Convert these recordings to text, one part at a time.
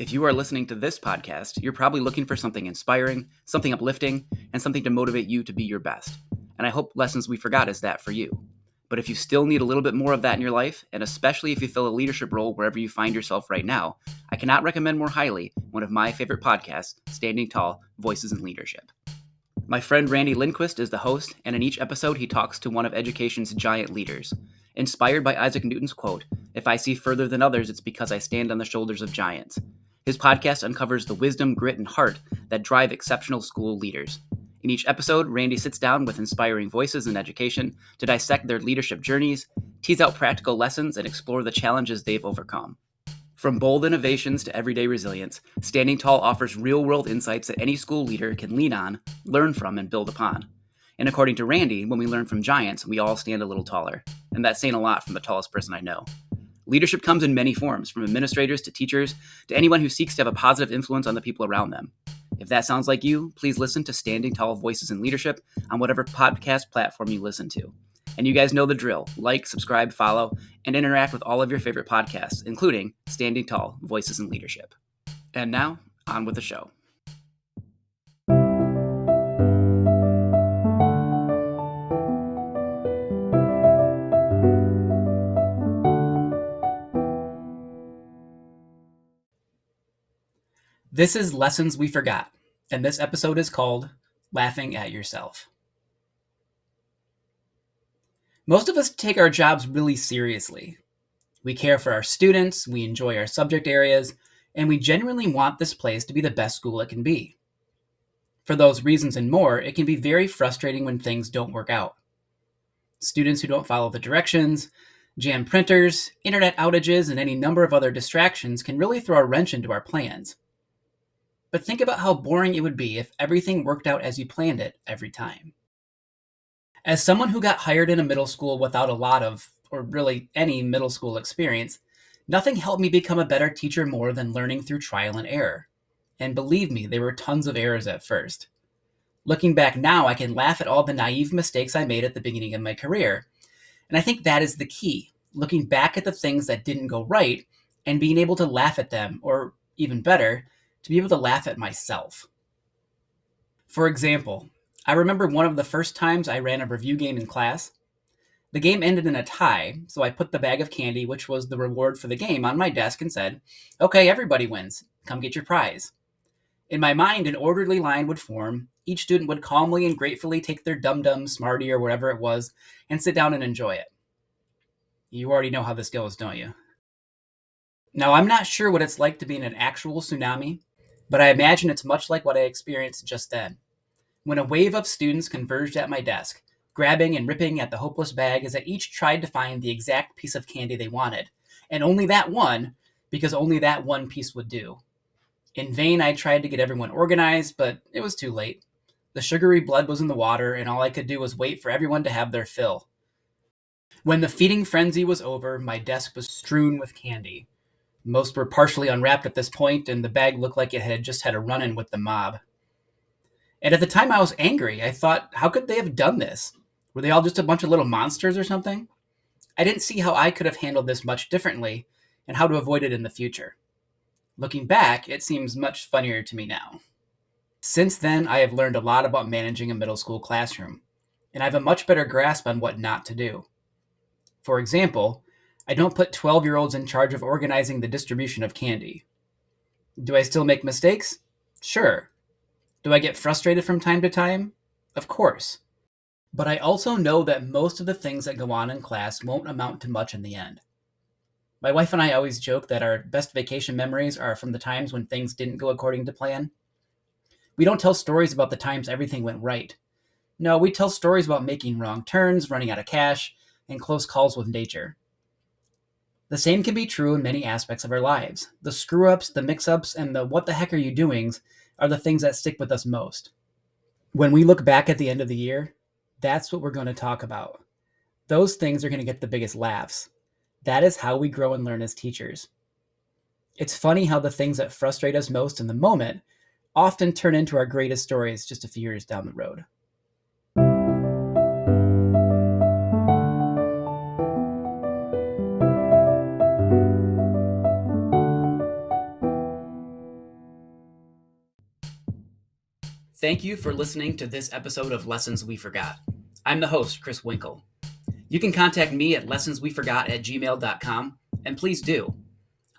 If you are listening to this podcast, you're probably looking for something inspiring, something uplifting, and something to motivate you to be your best. And I hope Lessons We Forgot is that for you. But if you still need a little bit more of that in your life, and especially if you fill a leadership role wherever you find yourself right now, I cannot recommend more highly one of my favorite podcasts, Standing Tall, Voices in Leadership. My friend Randy Lindquist is the host, and in each episode he talks to one of education's giant leaders. Inspired by Isaac Newton's quote, "If I see further than others, it's because I stand on the shoulders of giants." His podcast uncovers the wisdom, grit, and heart that drive exceptional school leaders. In each episode, Randy sits down with inspiring voices in education to dissect their leadership journeys, tease out practical lessons, and explore the challenges they've overcome. From bold innovations to everyday resilience, Standing Tall offers real-world insights that any school leader can lean on, learn from, and build upon. And according to Randy, when we learn from giants, we all stand a little taller. And that's saying a lot from the tallest person I know. Leadership comes in many forms, from administrators to teachers to anyone who seeks to have a positive influence on the people around them. If that sounds like you, please listen to Standing Tall Voices in Leadership on whatever podcast platform you listen to. And you guys know the drill. Like, subscribe, follow, and interact with all of your favorite podcasts, including Standing Tall Voices in Leadership. And now, on with the show. This is Lessons We Forgot, and this episode is called Laughing at Yourself. Most of us take our jobs really seriously. We care for our students, we enjoy our subject areas, and we genuinely want this place to be the best school it can be. For those reasons and more, it can be very frustrating when things don't work out. Students who don't follow the directions, jammed printers, internet outages, and any number of other distractions can really throw a wrench into our plans. But think about how boring it would be if everything worked out as you planned it every time. As someone who got hired in a middle school without a lot of, or really any middle school experience, nothing helped me become a better teacher more than learning through trial and error. And believe me, there were tons of errors at first. Looking back now, I can laugh at all the naive mistakes I made at the beginning of my career. And I think that is the key, looking back at the things that didn't go right and being able to laugh at them, or even better, to be able to laugh at myself. For example, I remember one of the first times I ran a review game in class. The game ended in a tie, so I put the bag of candy, which was the reward for the game, on my desk and said, "Okay, everybody wins. Come get your prize." In my mind, an orderly line would form. Each student would calmly and gratefully take their dum-dum, Smartie, or whatever it was, and sit down and enjoy it. You already know how this goes, don't you? Now, I'm not sure what it's like to be in an actual tsunami, but I imagine it's much like what I experienced just then, when a wave of students converged at my desk, grabbing and ripping at the hopeless bag as they each tried to find the exact piece of candy they wanted, and only that one, because only that one piece would do. In vain, I tried to get everyone organized, but it was too late. The sugary blood was in the water, and all I could do was wait for everyone to have their fill. When the feeding frenzy was over, my desk was strewn with candy. Most were partially unwrapped at this point, and the bag looked like it had just had a run-in with the mob. And at the time I was angry. I thought, how could they have done this? Were they all just a bunch of little monsters or something? I didn't see how I could have handled this much differently and how to avoid it in the future. Looking back, it seems much funnier to me now. Since then, I have learned a lot about managing a middle school classroom, and I have a much better grasp on what not to do. For example, I don't put 12-year-olds in charge of organizing the distribution of candy. Do I still make mistakes? Sure. Do I get frustrated from time to time? Of course. But I also know that most of the things that go on in class won't amount to much in the end. My wife and I always joke that our best vacation memories are from the times when things didn't go according to plan. We don't tell stories about the times everything went right. No, we tell stories about making wrong turns, running out of cash, and close calls with nature. The same can be true in many aspects of our lives. The screw-ups, the mix-ups, and the what the heck are you doings are the things that stick with us most. When we look back at the end of the year, that's what we're going to talk about. Those things are going to get the biggest laughs. That is how we grow and learn as teachers. It's funny how the things that frustrate us most in the moment often turn into our greatest stories just a few years down the road. Thank you for listening to this episode of Lessons We Forgot. I'm the host, Chris Winkle. You can contact me at lessonsweforgot@gmail.com, and please do.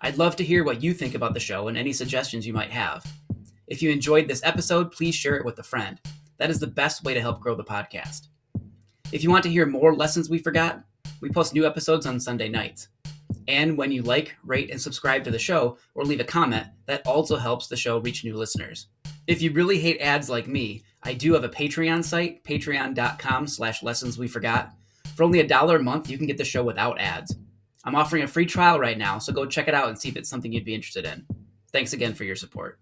I'd love to hear what you think about the show and any suggestions you might have. If you enjoyed this episode, please share it with a friend. That is the best way to help grow the podcast. If you want to hear more Lessons We Forgot, we post new episodes on Sunday nights. And when you like, rate, and subscribe to the show or leave a comment, that also helps the show reach new listeners. If you really hate ads like me, I do have a Patreon site, patreon.com/lessonsweforgot. For only $1 a month, you can get the show without ads. I'm offering a free trial right now, so go check it out and see if it's something you'd be interested in. Thanks again for your support.